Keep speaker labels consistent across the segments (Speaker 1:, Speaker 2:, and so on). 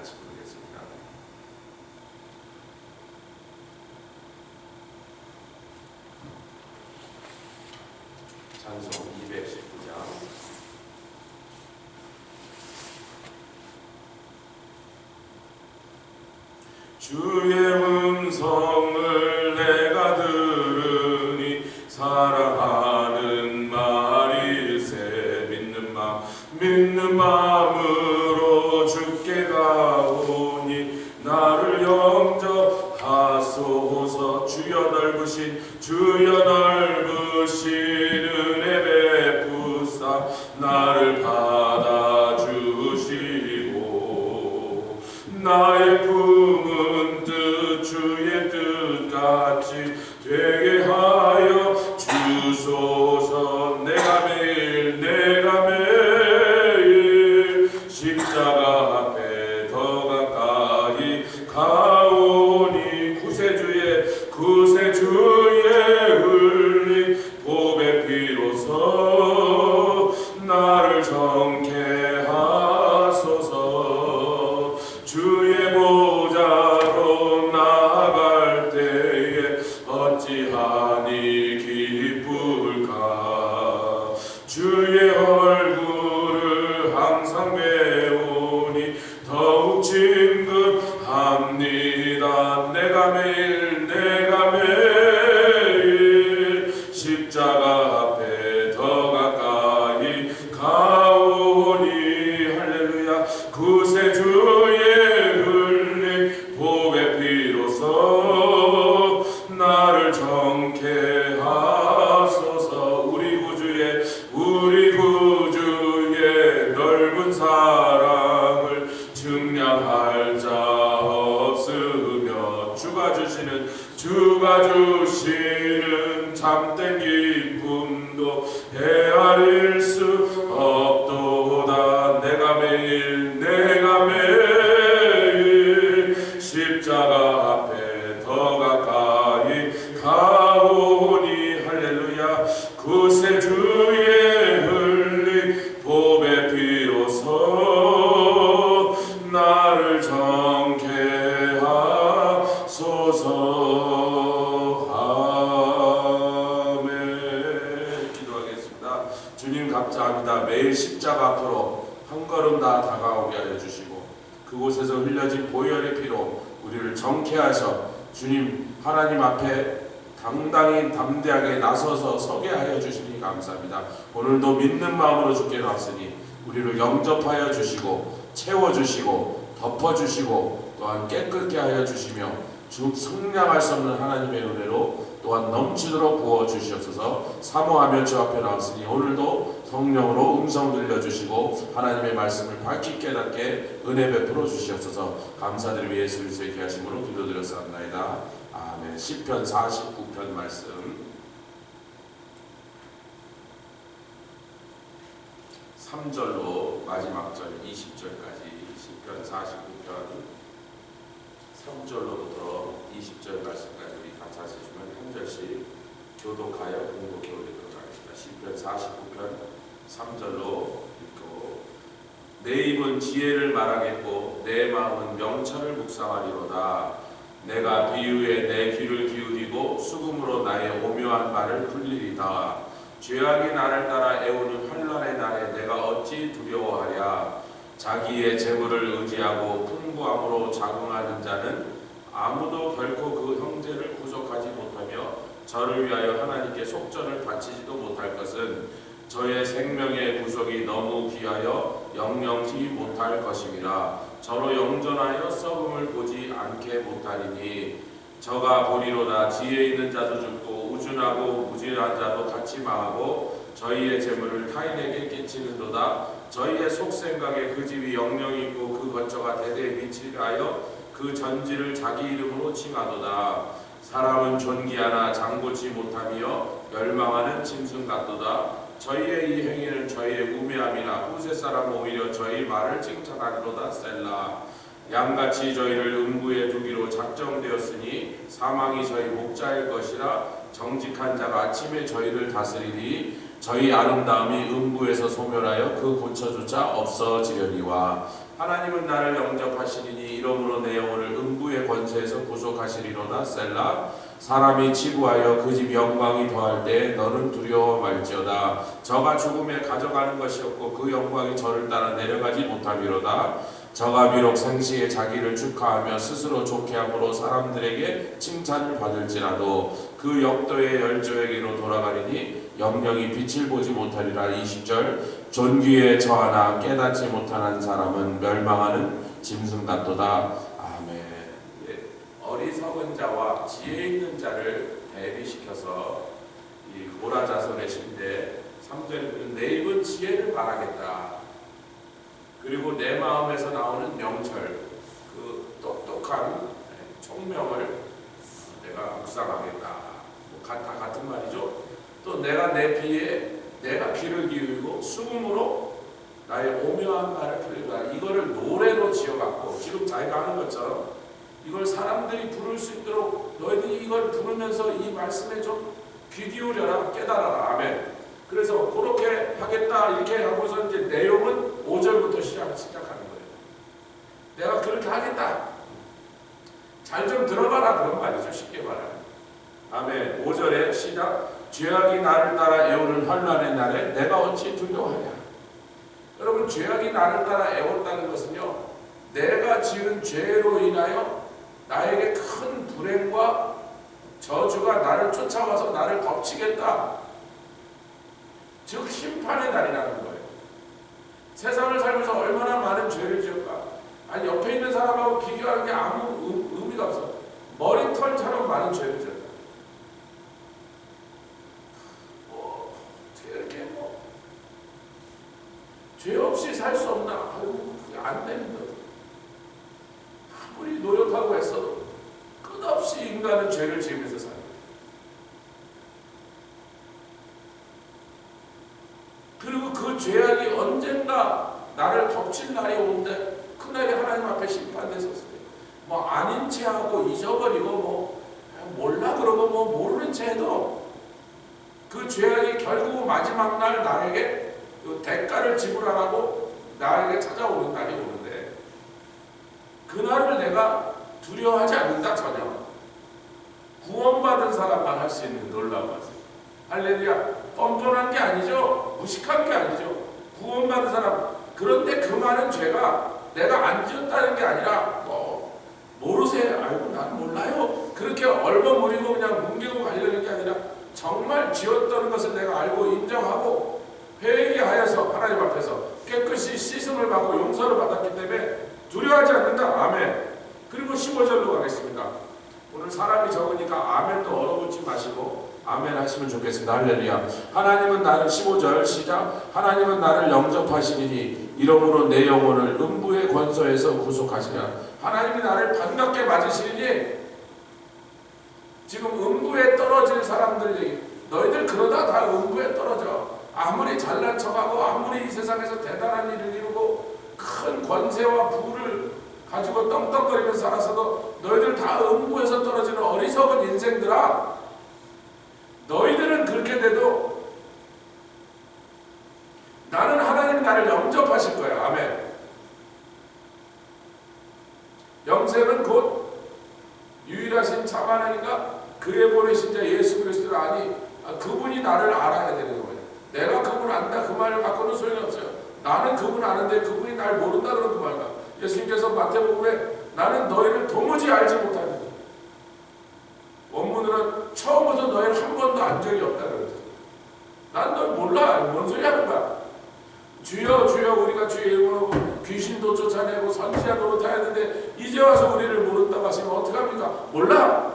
Speaker 1: 같이 부르겠습니다. 찬송 219장. 주의 음성을 내가 들으니 사랑하는 말일세. 믿는 마음으로 주께 가오니 나를 영접하소서. 주여 넓으신 은혜 베푸사 나를 받아주시고 나의 품은 뜻 주의 뜻같이 되게 하여 주소서. 내가 매일 십자가 앞에 더 가까이 가오니 구세주의 흘린 보배 피로서 나를 정케 하소서. 주의 보좌로 나아갈 때에 어찌하니 기쁠까. 주의 얼굴을 항상 배우니 더욱 친근합니다. 내가 매일 십자가 앞에 더 가까이 가오니 할렐루야. 구세주의 흘린 보배 피로서 나를 정케 하소서. 우리 구주의 넓은 사랑을 증량할 자 없으며 주가 주시는 참된 기쁨도 헤아릴 수 없도다. 내가 매일 십자가 앞에 더 가까이 가오니 할렐루야. 구세주의 흘린 보배 피로서 나를 정케 하소서. 아멘. 기도하겠습니다. 주님 감사합니다. 매일 십자가 앞으로 한 걸음 다 다가오게 하여 주시고 그곳에서 흘려진 보혈의 피로 우리를 정케 하셔 주님 하나님 앞에 당당히 담대하게 나서서 서게 하여 주시니 감사합니다. 오늘도 믿는 마음으로 주께 왔으니 우리를 영접하여 주시고 채워주시고 덮어주시고 또한 깨끗게 하여 주시며 성량할 수 없는 하나님의 은혜로 또한 넘치도록 부어주시옵소서. 사모하며 주 앞에 나왔으니 오늘도 성령으로 음성 들려주시고 하나님의 말씀을 밝히 깨닫게 은혜 베풀어 주시옵소서. 감사드리며 예수 그리스도의 귀하심으로 기도드렸사옵나이다. 아멘. 시편 49편 말씀 3절로 마지막 절 20절까지 시편 49편 3절로부터 20절 말씀까지 우리 같이 하시면 한 절씩 교독하여 공독해 올리도록 하겠습니다. 시편 49편 3절로 읽고 내 입은 지혜를 말하겠고 내 마음은 명철을 묵상하리로다. 내가 비유에 내 귀를 기울이고 수금으로 나의 오묘한 말을 풀리리다. 죄악이 나를 따라 애우는 환난의 날에 내가 어찌 두려워하랴. 자기의 재물을 의지하고 풍부함으로 자긍하는 자는 아무도 결코 그 형제를 구속하지 못하며 저를 위하여 하나님께 속전을 바치지도 못할 것은 저의 생명의 구속이 너무 귀하여 영영지 못할 것임이라. 저로 영전하여 썩음을 보지 않게 못하리니 저가 보리로다. 지혜 있는 자도 죽고 우준하고 무지한 자도 같이 망하고 저희의 재물을 타인에게 끼치는도다. 저희의 속생각에 그 집이 영영이 있고 그 거처가 대대에 미치게 하여 그 전지를 자기 이름으로 칭하도다. 사람은 존귀하나 장고치 못하며 멸망하는 짐승 같도다. 저희의 이 행위는 저희의 우매함이나 후세 사람은 오히려 저희 말을 칭찬하리로다. 셀라. 양같이 저희를 음부에 두기로 작정되었으니 사망이 저희 목자일 것이라. 정직한 자가 아침에 저희를 다스리니 저희 아름다움이 음부에서 소멸하여 그 고쳐조차 없어지려니와 하나님은 나를 영접하시리니 이러므로 내 영혼을 음부의 권세에서 구속하시리로다. 셀라. 사람이 치부하여 그 집 영광이 더할 때 너는 두려워 말지어다. 저가 죽음에 가져가는 것이었고 그 영광이 저를 따라 내려가지 못함이로다. 저가 비록 생시에 자기를 축하하며 스스로 좋게 함으로 사람들에게 칭찬을 받을지라도 그 역도의 열조에게로 돌아가리니 영영이 빛을 보지 못하리라. 20절. 존귀에 처하나 깨닫지 못하는 사람은 멸망하는 짐승 같도다. 아멘. 어리석은 자와 지혜 있는 자를 대비시켜서 이 고라자손의 신대 3절에 내 입은 지혜를 바라겠다. 그리고 내 마음에서 나오는 명철, 그 똑똑한 총명을 내가 묵상하겠다. 같은 말이죠. 또 내가 내 비에 내가 귀를 기울이고 수금으로 나의 오묘한 말을 풀리라. 이거를 노래로 지어갖고 지금 자기가 하는 것처럼 이걸 사람들이 부를 수 있도록 너희들이 이걸 부르면서 이 말씀에 좀 귀 기울여라, 깨달아라. 아멘. 그래서 그렇게 하겠다 이렇게 하고서 이제 내용은 5절부터 시작하는 거예요. 내가 그렇게 하겠다. 잘 좀 들어봐라 그런 말이죠. 쉽게 말하면. 아멘. 5절에 시작. 죄악이 나를 따라 애우는 환난의 날에 내가 어찌 두려워하냐. 여러분, 죄악이 나를 따라 애웠다는 것은요, 내가 지은 죄로 인하여 나에게 큰 불행과 저주가 나를 쫓아와서 나를 덮치겠다. 즉 심판의 날이라는 거예요. 세상을 살면서 얼마나 많은 죄를 지었까. 아니, 옆에 있는 사람하고 비교하는 게 아무 의미가 없어. 머리털처럼 많은 죄를 지었다. 죄 없이 살 수 없나? 아이고, 그게 안 됩니다. 아무리 노력하고 했어도 끝없이 인간은 죄를 지으면서 살아요. 그리고 그 죄악이 언젠가 나를 덮칠 날이 오는데 그 날이 하나님 앞에 심판됐었어요. 뭐 아닌 체하고 잊어버리고 뭐 몰라 그러고 뭐 모르는 체도 그 죄악이 결국 마지막 날 나에게 그 대가를 지불하라고 나에게 찾아오는 날이 오는데 그날을 내가 두려워하지 않는다. 전혀. 구원받은 사람만 할 수 있는 놀라운 말씀. 할렐루야. 뻔뻔한 게 아니죠. 무식한 게 아니죠. 구원받은 사람. 그런데 그 많은 죄가 내가 안 지었다는 게 아니라 모르세요. 아이고 난 몰라요. 그렇게 얼버무리고 그냥 뭉개고 가려는 게 아니라 정말 지었다는 것을 내가 알고 인정하고 회개하여서 하나님 앞에서 깨끗이 씻음을 받고 용서를 받았기 때문에 두려워하지 않는다. 아멘. 그리고 15절로 가겠습니다. 오늘 사람이 적으니까 아멘도 얼어붙지 마시고 아멘 하시면 좋겠습니다. 할렐루야. 하나님은 나를 15절 시작. 하나님은 나를 영접하시리니 이러므로 내 영혼을 음부의 권소에서 구속하시랴. 하나님이 나를 반갑게 맞으시리니 지금 음부에 떨어질 사람들이 너희들 그러다 다 음부에 떨어져. 아무리 잘난 척하고 아무리 이 세상에서 대단한 일을 이루고 큰 권세와 부를 가지고 떵떵거리면서 살아서도 너희들 다 음부에서 떨어지는 어리석은 인생들아. 너희들은 그렇게 돼도 나는 하나님이 나를 영접하실 거야. 아멘. 영생은 곧 유일하신 참 하나님과 그에 보내신 자 예수 그리스도를 아니 그분이 나를 알아야 되는 거예요. 내가 그분을 안다 그 말을 갖고는 소용이 없어요. 나는 그분 아는데 그분이 날 모른다 그런 그 말과 예수님께서 마태복음에 나는 너희를 도무지 알지 못하는 원문으로는 처음부터 너희를 한 번도 안 적이 없다 그러죠. 난 널 몰라. 뭔 소리 하는 거야. 주여 주여 우리가 주의 이름으로 귀신도 쫓아내고 선지자 노릇 하였는데 이제 와서 우리를 모른다고 하시면 어떡합니까? 몰라.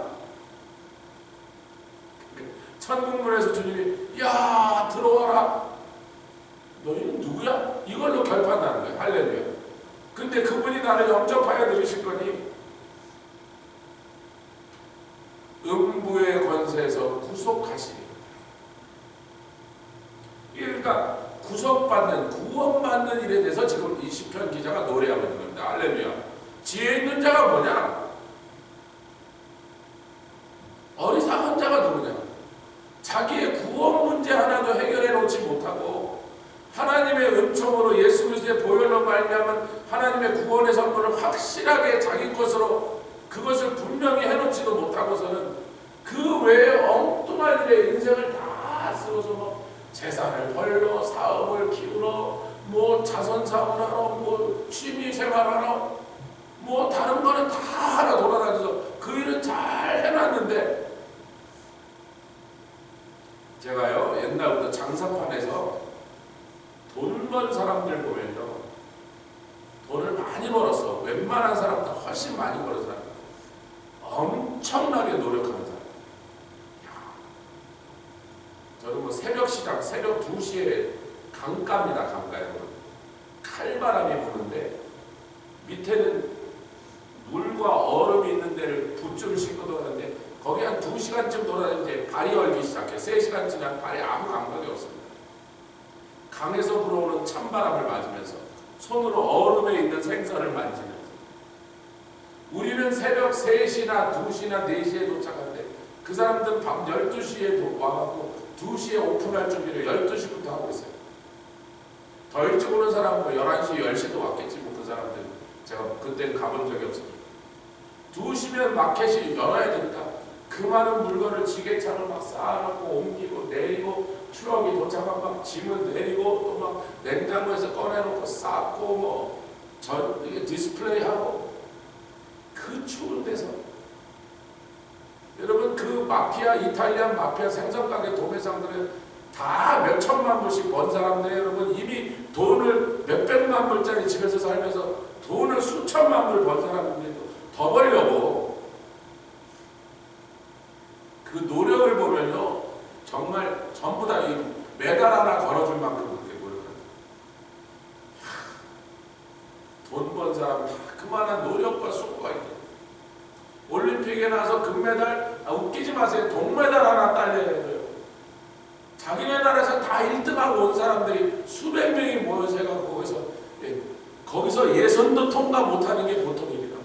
Speaker 1: 천국문에서 주님이 야 들어와라. 너희는 누구야? 이걸로 결판나는 거야. 할렐루야. 근데 그분이 나를 영접하여 들으실 거니 음부의 권세에서 구속하시니. 그러니까 구속받는 구원받는 일에 대해서 지금 이 시편 기자가 노래하고 있는 겁니다. 할렐루야. 지혜 있는 자가 뭐냐? 어리석은 자가 누구냐? 자기의 구원 문제 하나도 해결해 놓지 선물을 확실하게 자기 것으로 그것을 분명히 해놓지도 못하고서는 그 외에 엉뚱한 일에 인생을 다 쓰고서 뭐 재산을 벌러 사업을 키우러 뭐 자선 사업을 하러 뭐 취미 생활하러 뭐 다른 거는 다 하나 돌아다녀서 그 일은 잘 해놨는데, 제가요 옛날부터 장사판에서 돈 번 사람들 보면요, 돈을 많이 벌었어. 웬만한 사람보다 훨씬 많이 벌은 사람, 엄청나게 노력하는 사람. 저는 뭐 새벽 시장, 새벽 2시에 강가입니다. 강가에 칼바람이 부는데 밑에는 물과 얼음이 있는 데를 붓줄 싣고 돌아가는데 거기 한 2시간쯤 돌아다니는데 발이 얼기 시작해. 3시간 지난 발에 아무 감각이 없습니다. 강에서 불어오는 찬바람을 맞으면서 손으로 얼음에 있는 생선을 만지면서, 우리는 새벽 3시나 2시나 4시에 도착하는데 그 사람들은 밤 12시에 와갖고 2시에 오픈할 준비를 12시부터 하고 있어요. 더 일찍 오는 사람은 뭐 11시, 10시도 왔겠지 뭐. 그 사람들 제가 그때는 가본 적이 없어요. 2시면 마켓이 열어야 되니까 그 많은 물건을 지게차로 막 쌓아놓고 옮기고 내리고, 트럭이 도착하면 막 짐을 내리고 또 막 냉장고에서 꺼내놓고 쌓고 뭐 이게 디스플레이하고, 그 추운 데서 여러분 그 마피아, 이탈리안 마피아 생선가게 도매상들은 다 몇 천만 불씩 번 사람들이 여러분 이미 돈을 몇백만 불짜리 집에서 살면서 돈을 수천만 불 번 사람들도 더 벌려고 그 노력을 보면요, 정말 전부 다 이 메달 하나 걸어줄 만큼 그렇게 노력합니다. 돈 번 사람 다 그만한 노력과 수고가 있는. 올림픽에 나와서 금메달, 웃기지 마세요. 동메달 하나 딸려야 돼요. 자기네 나라에서 다 1등하고 온 사람들이 수백 명이 모여서 해가지고 거기서 예선도 통과 못하는 게 보통 일이다.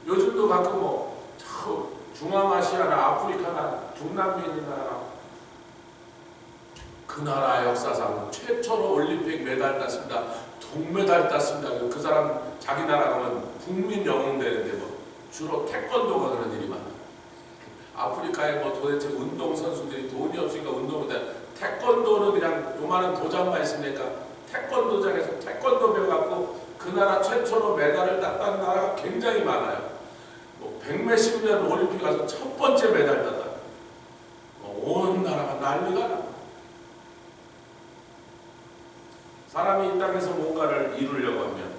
Speaker 1: 요즘도 가끔 뭐 중앙아시아나 아프리카나 중남미 있는 나라, 그 나라 역사상 최초로 올림픽 메달 땄습니다. 동메달 땄습니다. 그 사람 자기 나라 가면 국민 영웅 되는데 뭐 주로 태권도가 그런 일이 많아. 아프리카에 뭐 도대체 운동 선수들이 돈이 없으니까 운동을 해. 태권도는 그냥 요만한 도장만 있으니까 태권도장에서 태권도 배워갖고 그 나라 최초로 메달을 땄다는 나라가 굉장히 많아요. 뭐 백몇십 년 올림픽 가서 첫 번째 메달 땄다. 온 나라가 난리가 나. 사람이 이 땅에서 뭔가를 이루려고 하면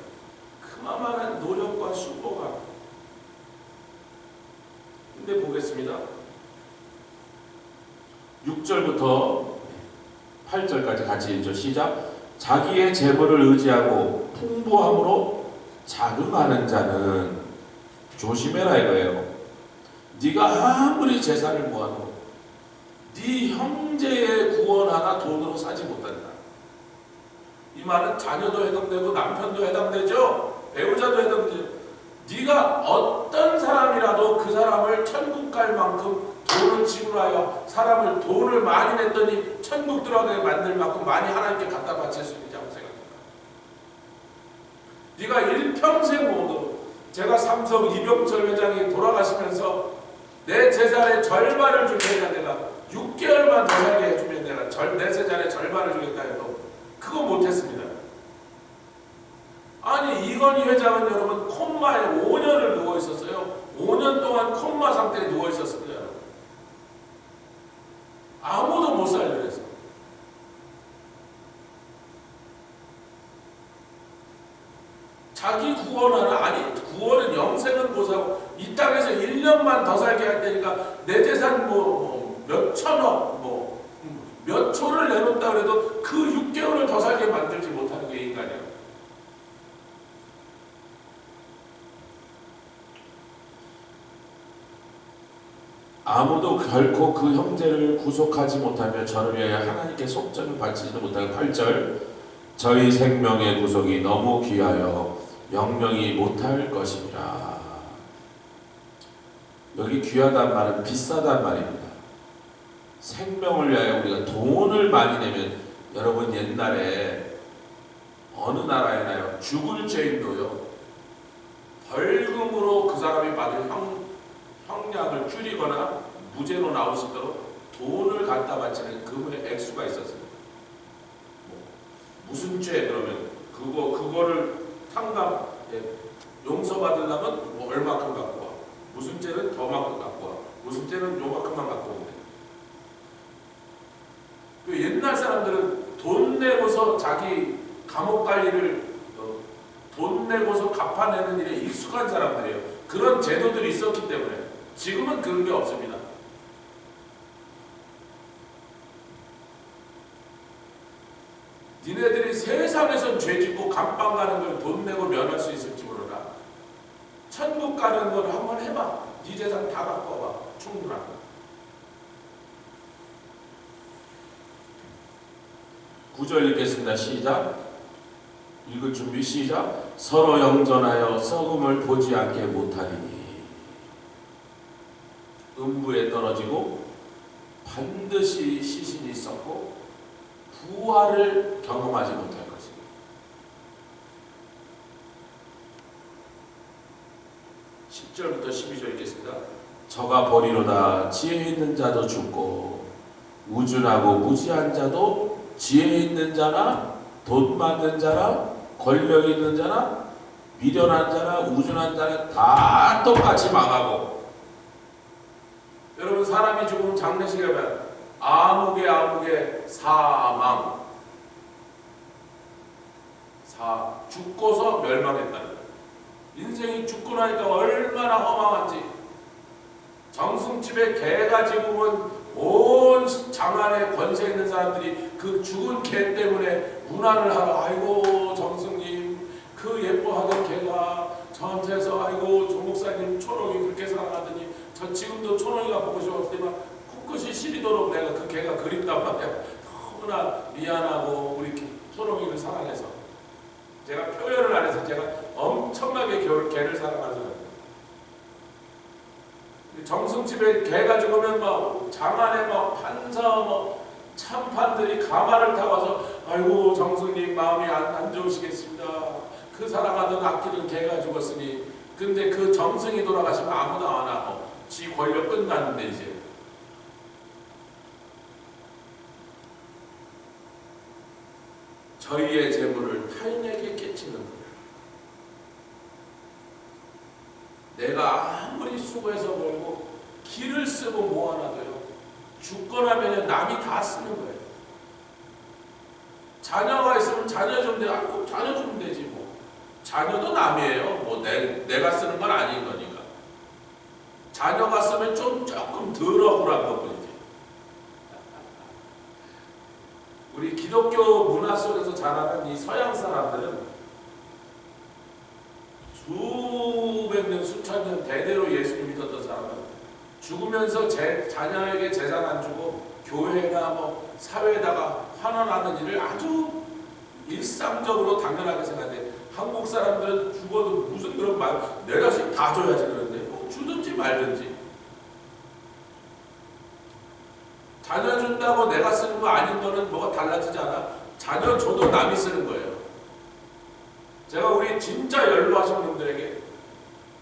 Speaker 1: 그만한 노력과 수고가. 근데 보겠습니다. 6절부터 8절까지 같이 읽죠. 시작. 자기의 재물을 의지하고 풍부함으로 자긍하는 자는 조심해라 이거예요. 네가 아무리 재산을 모아도 네 형제의 구원 하나 돈으로 사지 못한다. 이 말은 자녀도 해당되고 남편도 해당되죠. 배우자도 해당되죠. 네가 어떤 사람이라도 그 사람을 천국 갈 만큼 돈을 지불하여 사람을 돈을 많이 냈더니 천국 들어가게 만들 만큼 많이 하나님께 갖다 바칠 수 있다고 생각합니다. 네가 일평생 모두, 제가 삼성 이병철 회장이 돌아가시면서 내 재산의 절반을 줄 테니까 내가 6개월만 더 살게 해주면 내가 내 재산의 절반을 주겠다 해도 그거 못했습니다. 아니 이건희 회장은 여러분 콤마에 5년을 누워 있었어요. 5년 동안 콤마 상태에 누워 있었습니다. 아무도 못 살려 그래서. 자기 구원하나, 아니 구원은 영생은 보사고 이 땅에서 1년만 더 살게 할 테니까 내 재산 몇 천억 몇 초를 내놓다 그래도 그 6개월을 더 살게 만들지 못하는 게 인간이야. 아무도 결코 그 형제를 구속하지 못하며 저를 위하여 하나님께 속전을 바치지도 못하는 8절. 저희 생명의 구속이 너무 귀하여 영영이 못할 것이니라. 여기 귀하단 말은 비싸단 말입니다. 생명을 위하여 우리가 돈을 많이 내면, 여러분 옛날에 어느 나라에나요? 죽을 죄인도요, 벌금으로 그 사람이 받을 형량을 줄이거나 무죄로 나올 수 있도록 돈을 갖다 바치는 금의 액수가 있었습니다. 무슨 죄 그러면 그거를 용서받으려면 뭐 얼마큼 갖고 와. 무슨 죄는 더만큼 갖고 와. 무슨 죄는 요만큼만 갖고 오면 돼. 옛날 사람들은 돈 내고서 자기 감옥 관리를 돈 내고서 갚아내는 일에 익숙한 사람들이에요. 그런 제도들이 있었기 때문에. 지금은 그런 게 없습니다. 니네들이 세상에선 죄 짓고 감방 가는 걸 돈 내고 면할 수 있을지 모르나 천국 가는 걸 한번 해봐. 네 재산 다 갖고 와봐. 충분하다. 구절 읽겠습니다. 시작. 읽을 준비 시작. 서로 영전하여 썩음을 보지 않게 못하리니 음부에 떨어지고 반드시 시신이 썩고 부활을 경험하지 못할 것입니다. 10절부터 12절 읽겠습니다. 저가 버리로다. 지혜 있는 자도 죽고 우준하고 무지한 자도 지혜 있는 자나 돈 많은 자나 권력 있는 자나 미련한 자나 우준한 자나 다 똑같이 망하고. 여러분, 사람이 죽으면 장례식에 가면 아무개 사망, 죽고서 멸망했다는 거예요. 인생이 죽고 나니까 얼마나 허망한지. 정승집에 개가 죽으면 온 장안에 권세 있는 사람들이 그 죽은 개 때문에 문안을 하러, 아이고 정승님 그 예뻐하던 개가 저한테서, 아이고 조 목사님 초롱이 그렇게 사랑하더니 저 지금도 초롱이가 보고 싶었더니만 코끝이 시리도록 내가 그 개가 그립단 말이야. 너무나 미안하고 우리 초롱이를 사랑해서. 제가 표현을 안 해서 제가 엄청나게 개를 사랑하는 사람이에요. 정승집에 개가 죽으면 막 장안에 막 판사 막 참판들이 가마를 타고 와서, 아이고 정승님 마음이 안 좋으시겠습니다. 그 사랑하던 아끼던 개가 죽었으니. 근데 그 정승이 돌아가시면 아무도 안 하고 지 권력 끝났는데 이제. 저희의 재물을 타인에게 끼치는 거예요. 내가 아무리 수고해서 벌고 길을 쓰고 모아놔도요, 죽고 나면 남이 다 쓰는 거예요. 자녀가 있으면 자녀 좀 돼. 아이고 자녀 주면 되지 뭐. 자녀도 남이에요. 뭐 내가 쓰는 건 아닌 거니까. 자녀가 쓰면 조금 덜 억울한 것뿐이지. 우리 기독교 문화 속에서 자라는 이 서양 사람들은 수백 년, 수천 년 대대로 예수를 믿었던 사람은 죽으면서 자녀에게 재산 안 주고 교회나 뭐 사회에다가 환원하는 일을 아주 일상적으로 당연하게 생각해. 한국 사람들은 죽어도 무슨 그런 말, 내 자식 다 줘야지 그러는데 뭐 주든지 말든지. 자녀 준다고 내가 쓰는 거 아닌 거는 뭐가 달라지지 않아. 자녀 줘도 남이 쓰는 거예요. 제가 우리 진짜 연로하신 분들에게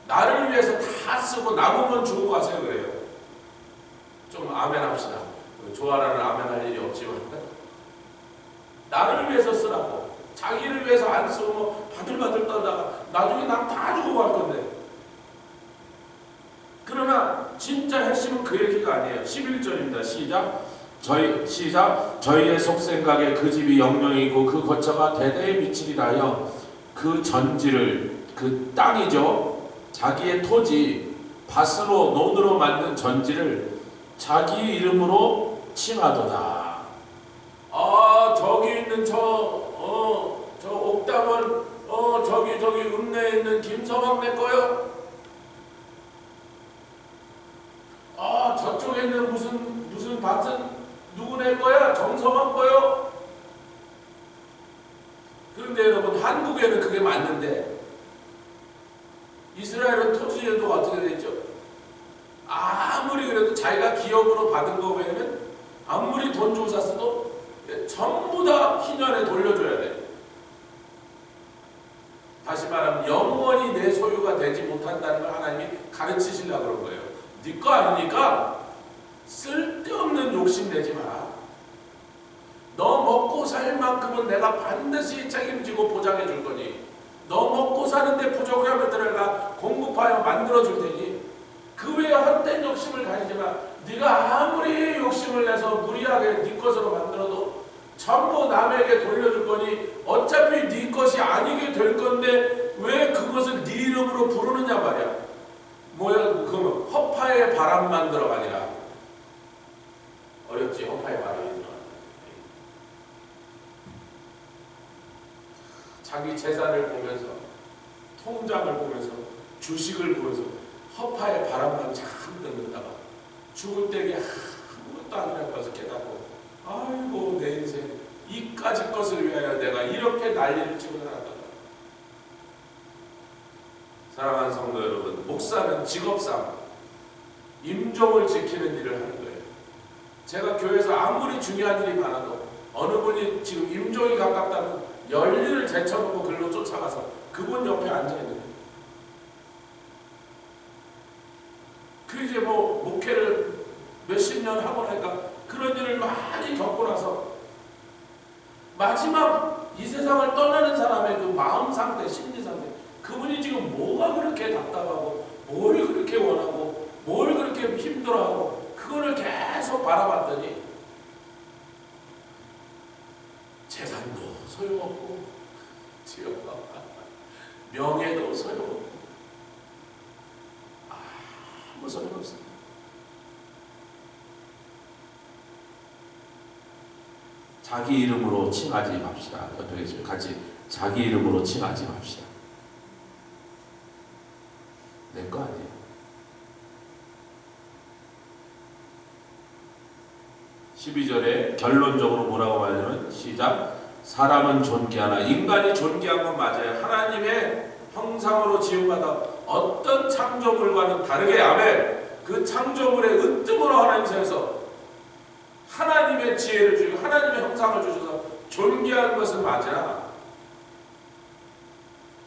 Speaker 1: 나를 위해서 다 쓰고 남으면 주고 가세요 그래요. 좀 아멘 합시다. 조아라는 아멘 할 일이 없지만 나를 위해서 쓰라고. 자기를 위해서 안 쓰고 뭐 바들바들 떠다가 나중에 남 다 주고 갈 건데. 그러나 진짜 핵심은 그 얘기가 아니에요. 11절입니다. 시작. 저희의 속생각에 그 집이 영령이고 그 거처가 대대에 미치리라 하여 그 전지를, 그 땅이죠, 자기의 토지, 밭으로 논으로 만든 전지를 자기 이름으로 칭하도다. 아, 저기 있는 저 옥담은 저기 읍내에 있는 김서방 내 거요. 아, 저쪽에 있는 무슨 밭은 누구네 거야? 정서방 거요? 그런데 여러분, 한국에는 그게 맞는데 이스라엘은 토지제도가 어떻게 되죠? 아무리 그래도 자기가 기업으로 받은 거 외에는 아무리 돈 주고 샀어도 전부 다 희년에 돌려줘야 돼. 내 소유가 되지 못한다는 걸 하나님이 가르치시려고 그런 거예요. 네 거 아니니까 쓸데없는 욕심 내지 마라. 너 먹고 살 만큼은 내가 반드시 책임지고 보장해 줄 거니, 너 먹고 사는데 부족하면 내가 공급하여 만들어 줄 테니 그 외에 헛된 욕심을 가지지 마. 네가 아무리 욕심을 내서 무리하게 네 것으로 만들어도 전부 남에게 돌려줄 거니 어차피 네 것이 아니게 될 건데 왜 그것을 네 이름으로 부르느냐 말이야. 뭐야, 그러면 허파의 바람만 들어가니라. 어렵지, 허파의 바람이 들어가. 자기 재산을 보면서, 통장을 보면서, 주식을 보면서 허파의 바람만 참 듣는다가 죽을 때에 아무것도 아니라고 해서 깨닫고, 아이고 내 인생 이까지 것을 위하여 내가 이렇게 난리를 치고 살았다. 사랑하는 성도 여러분, 목사는 직업상 임종을 지키는 일을 하는 거예요. 제가 교회에서 아무리 중요한 일이 많아도 어느 분이 지금 임종이 가깝다면 열일을 제쳐놓고 글로 쫓아가서 그분 옆에 앉아있는 거예요. 그 이제 뭐 목회를 몇십 년 하고 나니까 그런 일을 많이 겪고 나서 마지막 이 세상을 떠나는 사람의 그 마음 상태, 심리 상태, 그분이 지금 뭐가 그렇게 답답하고 뭘 그렇게 원하고 뭘 그렇게 힘들어하고 그거를 계속 바라봤더니 재산도 소용없고 지옥과 명예도 소용없고 아무 소용없습니다. 자기 이름으로 칭하지 맙시다. 어떻게 지금 같이 자기 이름으로 칭하지 맙시다. 내 거 아니에요. (12절에) 결론적으로 뭐라고 말하냐면 시작. 사람은 존귀하나 인간이 존귀한 건 맞아요. 하나님의 형상으로 지음받아 어떤 창조물과는 다르게, 아멘, 그 창조물의 으뜸으로 하나님께서 하나님의 지혜를 주시고 하나님의 형상을 주셔서 존귀한 것은 맞으나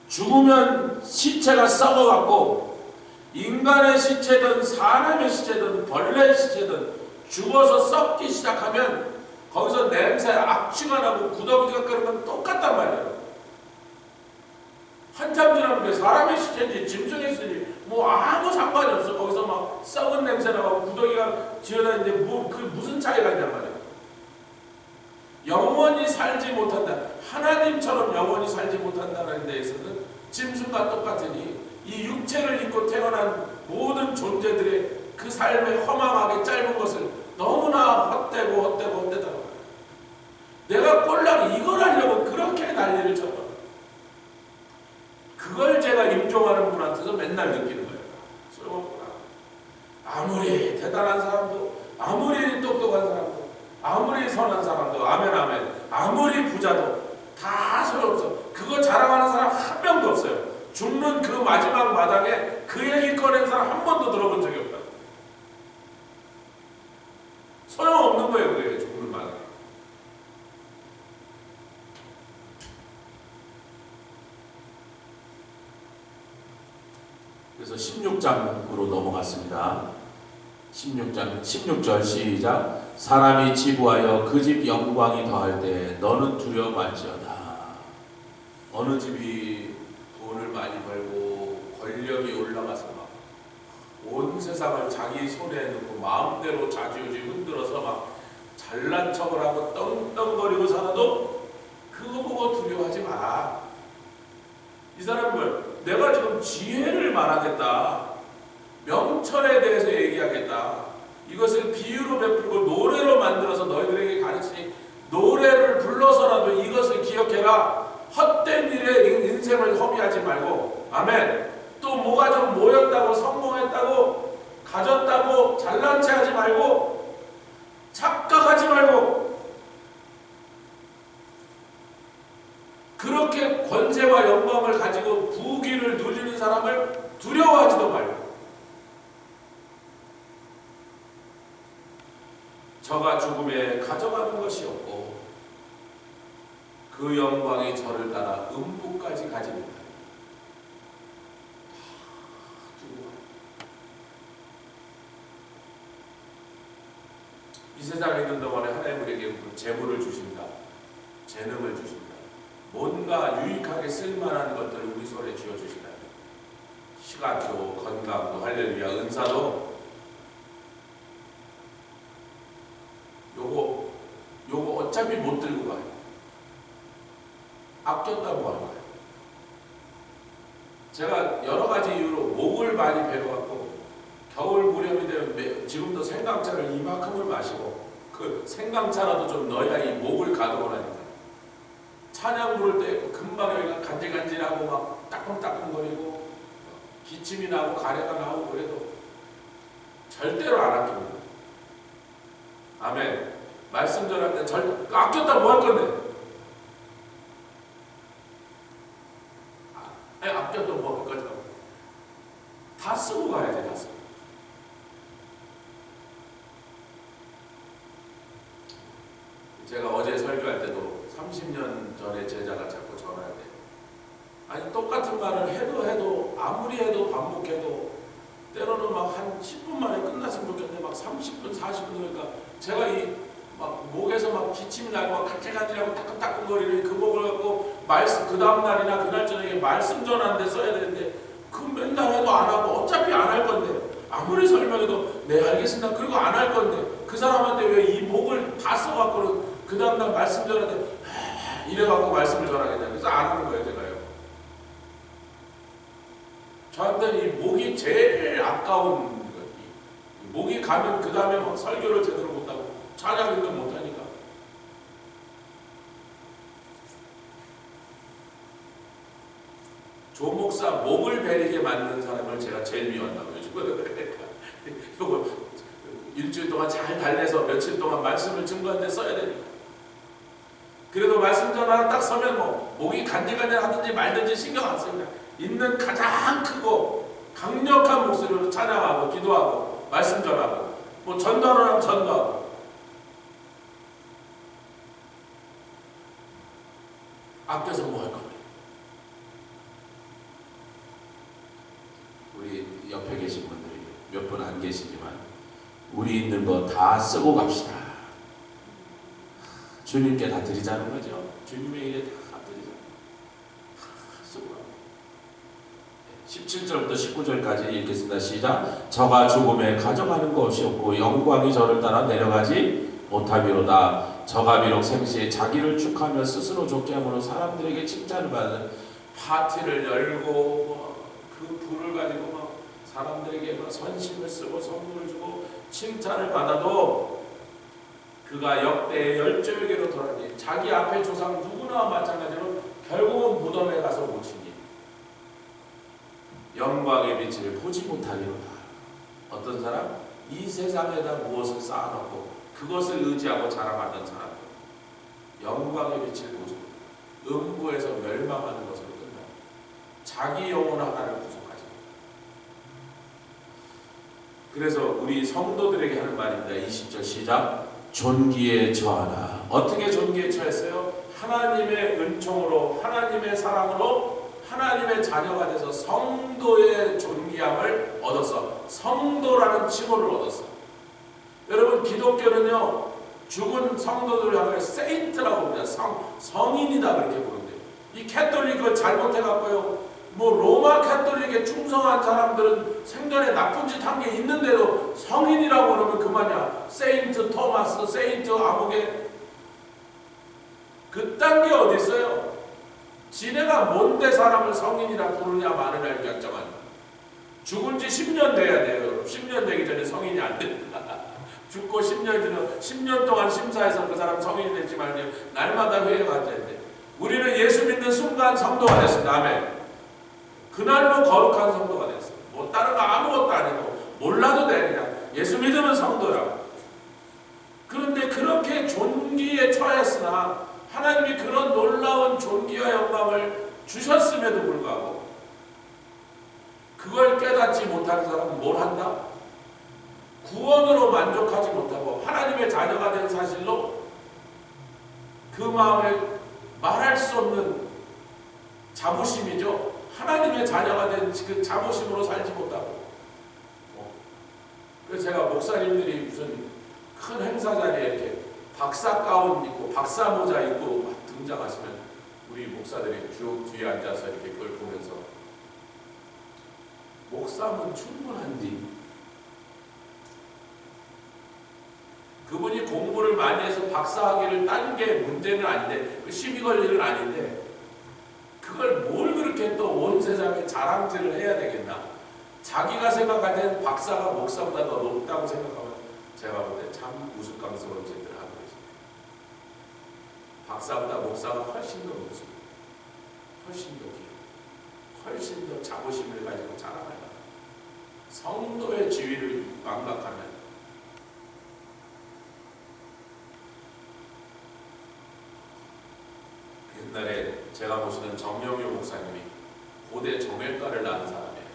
Speaker 1: 죽으면 시체가 썩어갖고 인간의 시체든 사람의 시체든 벌레의 시체든 죽어서 썩기 시작하면 거기서 냄새, 악취가 나고 구더기가 끓는 건 똑같단 말이에요. 한참 지나면 사람의 시체인지 짐승의 시체인지 뭐 아무 상관이 없어. 거기서 막 썩은 냄새 나고 구더기가 지어다니는데 그 무슨 차이가 있냔 말이에요. 영원히 살지 못한다. 하나님처럼 영원히 살지 못한다는 데에서는 짐승과 똑같으니 이 육체를 입고 태어난 모든 존재들의 그 삶의 허망하게 짧은 것을 너무나 헛되다. 내가 꼴랑 이걸 하려고 그렇게 난리를 쳤다. 그걸 제가 임종하는 분한테서 맨날 느끼는 거예요. 소용없구나. 아무리 대단한 사람도, 아무리 똑똑한 사람도, 아무리 선한 사람도, 아멘 아멘, 아무리 부자도 다 소용없어. 그거 자랑하는 사람 한 명도 없어요. 죽는 그 마지막 마당에 그 얘기 꺼낸 사람 한 번도 들어본 적이 없다. 소용없는 거예요. 그게 죽는 마당에. 그래서 16장으로 넘어갔습니다. 16절 시작. 사람이 지부하여 그 집 영광이 더할 때 너는 두려워 말지어다. 어느 집이 돈을 많이 벌고 권력이 올라가서 막 온 세상을 자기 손에 넣고 마음대로 좌지우지 흔들어서 막 잘난 척을 하고 떵떵거리고 살아도 그거 보고 두려워하지 마라. 이 사람을 내가 지금 지혜를 말하겠다, 명철에 대해서 얘기하겠다, 이것을 비유로 베풀고 노래로 만들어서 너희들에게 가르치니 노래를 불러서라도 이것을 기억해라. 헛된 일에 인생을 허비하지 말고, 아멘. 또 뭐가 좀 모였다고, 성공했다고, 가졌다고 잘난 체 하지 말고, 착각하지 말고, 그렇게 권세와 영광을 가지고 부귀를 누리는 사람을 두려워하지도 말고, 저가 죽음에 가져가는 것이 없고 그 영광이 저를 따라 음부까지 가지 못하니 세상에 있는 동안에 하나님 우리에게 재물을 주신다. 재능을 주신다. 뭔가 유익하게 쓸만한 것들을 우리 손에 쥐어주신다. 시간도 건강도 할렐루야 은사도 요거 어차피 못 들고 가요. 아꼈다고 하는 거예요. 제가 여러 가지 이유로 목을 많이 베려갖고 겨울 무렵이 되면 지금도 생강차를 이만큼을 마시고 그 생강차라도 좀 넣어야 이 목을 가둬오라니까. 찬양 부를 때 금방 여기가 간질간질하고 막 따끔따끔거리고 기침이 나고 가래가 나오고 그래도 절대로 안 아낍니다. 아멘. 말씀 전할 때 아꼈다 뭐 할 건데? 아꼈다 뭐 할 거죠? 다 쓰고 가야지, 다 쓰고. 제가 어제 설교할 때도 30년 전에 제자가 자꾸 전화할 때 아니 똑같은 말을 해도 아무리 해도 반복해도 때로는 막 한 10분 만에 끝났으면 좋겠는데 막 30분 40분 그러니까 제가 이 막 목에서 막 기침이 나고 막 간질간질하고 따끔따끔거리는 그 목을 갖고 말씀 그 다음 날이나 그날 저녁에 말씀 전하는데 써야 되는데 그 맨날 해도 안 하고 어차피 안 할 건데 아무리 설명해도 네 알겠습니다 그리고 안 할 건데 그 사람한테 왜 이 목을 다 써갖고 그 다음날 말씀 전하는데 이래갖고 말씀을 전하겠냐. 그래서 안 하는 거예요 제가요. 저한테는 이 목이 제일 아까운 거예요. 목이 가면 그 다음에 막 설교를 제대로 못하고 찬양도 못하니까. 조 목사 목을 베리게 만든 사람을 제가 제일 미워한다고요. 이거 일주일 동안 잘 달래서 며칠 동안 말씀을 증거하는데 써야 되니까. 그래도 말씀 전하나 딱 서면 뭐 목이 간질간질 하든지 말든지 신경 안 씁니다. 있는 가장 크고 강력한 목소리로 찬양하고 기도하고 말씀 전하고 뭐 전도하면 전도하고 아껴서 뭐 할 겁니다. 우리 옆에 계신 분들이 몇 분 안 계시지만 우리 있는 거 다 쓰고 갑시다. 주님께 다 드리자는 거죠. 주님의 일에 다 드리자. 다 쓰고 17절부터 19절까지 읽겠습니다. 시작. 저가 죽음에 가져가는 것이 없고 영광이 저를 따라 내려가지 못하미로다. 저가 비록 생시에 자기를 축하며 스스로 좋게 함으로 사람들에게 칭찬을 받은 파티를 열고 그 불을 가지고 막 사람들에게 막 선심을 쓰고 선물을 주고 칭찬을 받아도 그가 역대의 열조에게로 돌아가니 자기 앞에 조상 누구나 마찬가지로 결국은 무덤에 가서 묻히니 영광의 빛을 보지 못하리로다. 어떤 사람? 이 세상에다 무엇을 쌓아놓고 그것을 의지하고 자랑하던 사람 영광의 빛을 보지 못한다. 음부에서 멸망하는 것으로 끝난다. 자기 영혼 하나를 구속하지 못한다. 그래서 우리 성도들에게 하는 말입니다. 20절 시작. 존귀에 처하라. 어떻게 존귀에 처했어요? 하나님의 은총으로 하나님의 사랑으로 하나님의 자녀가 돼서 성도의 존귀함을 얻어서 성도라는 칭호를 얻었어. 여러분 기독교는요 죽은 성도들을 향해 세인트라고 합니다. 성인이다 그렇게 부른대요. 이 캐톨릭을 잘못해갖고요 뭐 로마 캐톨릭에 충성한 사람들은 생전에 나쁜 짓 한 게 있는데도 성인이라고 그러면 그만이야. 세인트 토마스, 세인트 아무개 그딴 게 어디 있어요? 지네가 뭔데 사람을 성인이라 부르냐 마느냐를 결정한다. 죽은 지 10년 돼야 돼요. 10년 되기 전에 성인이 안 된다. 죽고 10년 지나 10년 동안 심사해서 그 사람 성인이 될지 말지 날마다 회의가 앉아있는데 우리는 예수 믿는 순간 성도가 됐습니다. 아멘. 그날로 거룩한 성도가 됐어. 뭐 다른 거 아무것도 아니고 몰라도 돼. 그냥 예수 믿으면 성도야. 그런데 그렇게 존귀에 처했으나 하나님이 그런 놀라운 존귀와 영광을 주셨음에도 불구하고 그걸 깨닫지 못하는 사람은 뭘 한다? 구원으로 만족하지 못하고 하나님의 자녀가 된 사실로 그 마음에 말할 수 없는 자부심이죠. 하나님의 자녀가 된 그 자부심으로 살지 못하고. 그래서 제가 목사님들이 무슨 큰 행사 자리에 이렇게 박사 가운 입고 박사 모자 입고 막 등장하시면 우리 목사들이 쭉 뒤에 앉아서 이렇게 그걸 보면서 목사면 충분한디, 그분이 공부를 많이 해서 박사학위를 딴 게 문제는 아닌데 시비 걸 일은 아닌데 그걸 뭘 그렇게 또 온 세상에 자랑질을 해야 되겠나. 자기가 생각할 때는 박사가 목사보다 더 높다고 생각하면 제가 볼 때 참 우스꽝스러운 짓들을 하고 있습니다. 박사보다 목사가 훨씬 더 높습니다. 훨씬 더 길고 훨씬 더 자부심을 가지고 자랑하다. 성도의 지위를 망각하면 옛날에 제가 모시는 정영유 목사님이 고대 정외과를 나온 사람이에요.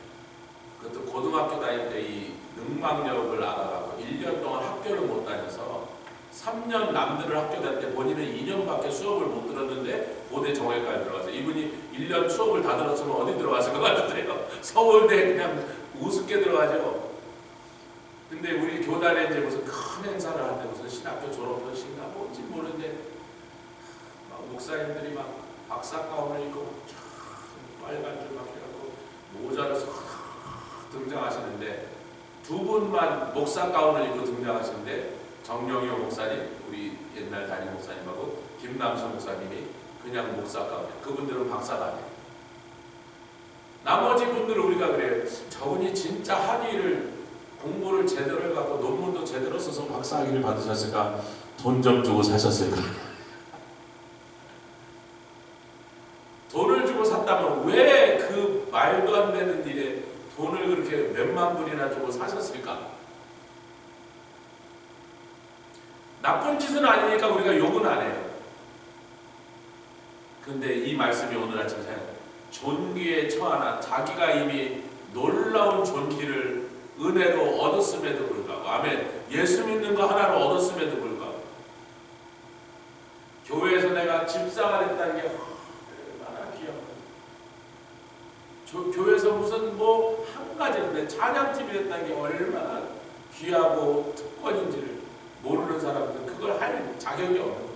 Speaker 1: 그것도 고등학교 다닐 때 이 능망력을 알아가고 1년 동안 학교를 못 다녀서 3년 남들을 학교 다닐 때 본인은 2년밖에 수업을 못 들었는데 고대 정외과에 들어가서 이분이 1년 수업을 다 들었으면 어디 들어갔을 것 같은데요. 서울대 그냥 우습게 들어가죠. 근데 우리 교단에 이제 무슨 큰 행사를 할 때 무슨 신학교 졸업식인가 뭔지 모르는데 막 목사님들이 막 박사 가운을 입고 빨간 줄 막 해갖고 모자를 싹 등장하시는데 두 분만 목사 가운을 입고 등장하시는데 정영효 목사님, 우리 옛날 담임 목사님하고 김남수 목사님이 그냥 목사 가운, 그분들은 박사가 아니에요. 나머지 분들은 우리가 그래요. 저분이 진짜 학위를 공부를 제대로 해갖고 논문도 제대로 써서 박사 학위를 받으셨을까? 돈 좀 주고 사셨을까? 돈을 주고 샀다면 왜 그 말도 안 되는 일에 돈을 그렇게 몇만 불이나 주고 사셨을까? 나쁜 짓은 아니니까 우리가 욕은 안 해요. 근데 이 말씀이 오늘 아침 존귀에 처하나 자기가 이미 놀라운 존귀를 은혜로 얻었음에도 불구하고, 아멘, 예수 믿는 거 하나로 얻었음에도 불구하고 교회에서 내가 집사가 됐다는 게 얼마나 귀여워. 교회에서 무슨 뭐 한 가지인데 찬양팀이 됐다는 게 얼마나 귀하고 특권인지를 모르는 사람들은 그걸 할 자격이 없는 거예요.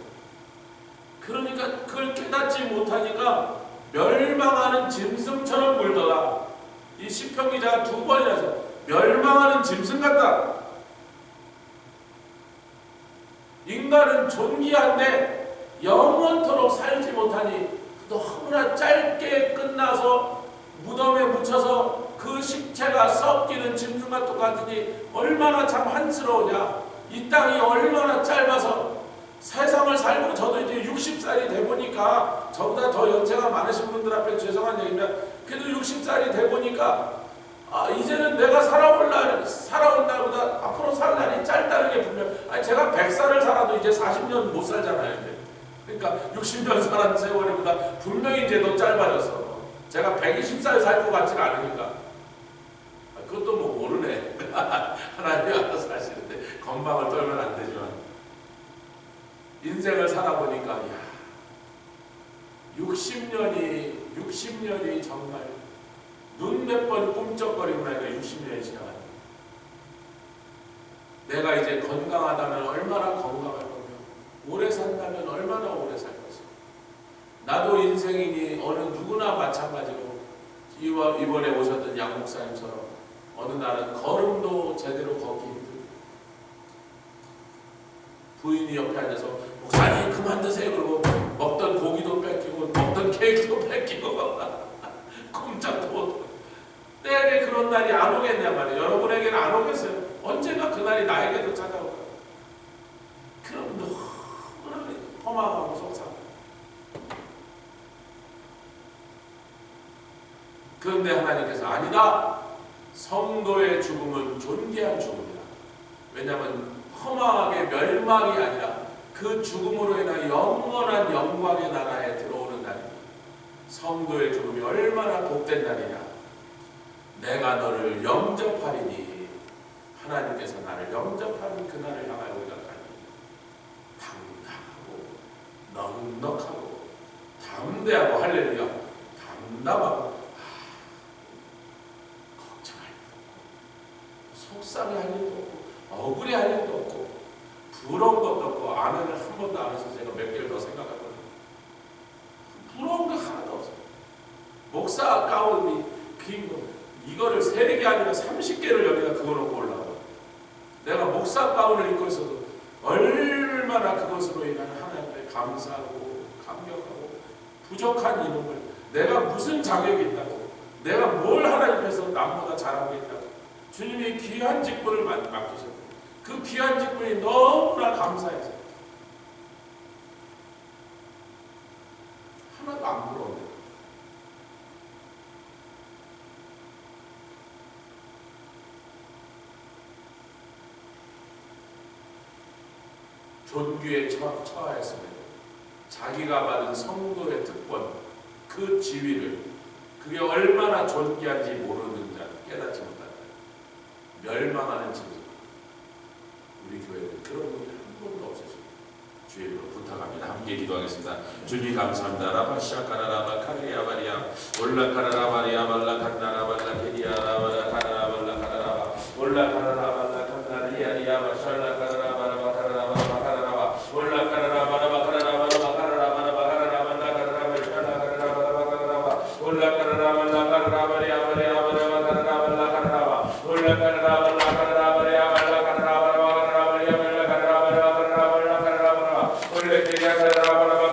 Speaker 1: 그러니까 그걸 깨닫지 못하니까 멸망하는 짐승처럼 굴다가 이 시편 기자가 두 번이라서 멸망하는 짐승 같다. 인간은 존귀한데 영원토록 살지 못하니 너무나 짧게 끝나서 무덤에 묻혀서 그 식체가 썩기는 짐승과 똑같으니 얼마나 참 한스러우냐. 이 땅이 얼마나 짧아서 세상을 살고, 저도 이제 60살이 돼 보니까, 저보다 더 연세가 많으신 분들 앞에 죄송한 얘기입니다. 그래도 60살이 돼 보니까 이제는 내가 살아온 날보다 앞으로 살 날이 짧다는 게 분명. 제가 100살을 살아도 이제 40년 못 살잖아요. 이제. 그러니까 60년 살았는 세월보다 분명히 이제 더 짧아졌어. 제가 120살 살 것 같지가 않으니까. 그것도 뭐 모르네. 하나님이 알아서 하시는데 건방을 떨면 안 되지만, 인생을 살아보니까 야, 60년이 정말 눈 몇 번 꿈쩍거리고 나니까 60년이 지나갔다. 내가 이제 건강하다면 얼마나 건강할 거며, 오래 산다면 얼마나 오래 살 것이고, 나도 인생이니 어느 누구나 마찬가지로 이번에 오셨던 양 목사님처럼 어느 날은 걸음도 제대로 걷기 힘들고, 부인이 옆에 앉아서 목사님 그만 드세요 그러고 먹던 고기도 뺏기고 먹던 케이크도 뺏기고 꼼짝도 못하고. 때에 그런 날이 안 오겠냐 말이에요. 여러분에게는 안 오겠어요. 언젠가 그 날이 나에게도 찾아올 거예요. 그럼 너무나 허망하고 속상해요. 그런데 하나님께서 아니다. 성도의 죽음은 존귀한 죽음이다. 왜냐하면 허망하게 멸망이 아니라 그 죽음으로 인한 영원한 영광의 나라에 들어오는 날입니다. 성도의 죽음이 얼마나 복된 날이냐. 내가 너를 영접하리니, 하나님께서 나를 영접하는 그날을 향하여 우리가 가니 당당하고 넉넉하고 담대하고, 할렐루야, 담담하고 걱정할 일도 없고 속상해할 일도 없고 억울해할 일도 없고 부러운 것도 없고 아내를 한 번도 안 해서 제가 몇 개를 더 생각하거든요. 부러운 거 하나도 없어요. 목사 가운이 긴 거 이거를 3개 아니라 30개를 여기다 그어놓고 올라와. 내가 목사 가운을 입고 있어도 얼마나 그것으로 인한 하나님께 감사하고 감격하고 부족한 이름을 내가 무슨 자격이 있다고 내가 뭘 하나님 앞에서 남보다 잘하고 있다고 주님이 귀한 직분을 맡기셨고 그 귀한 직분이 너무나 감사해서 하나도 안 부러워요. 존귀에 처하였으면 자기가 받은 성도의 특권 그 지위를 그게 얼마나 존귀한지 모르는 자 깨닫지 못한다. 멸망하는 짐승. 우리 교회는 그런 분이 한 번도 없으십니다. 주의 이름으로 부탁합니다. 함께 기도하겠습니다. 주님 감사합니다. 라바샤카라라바 카리아바리아 올라카라라바리아 말라칸나라발라 게리아라바라 카라라발라 카라라바 올라카라라발라 칸나리아리아 바샬라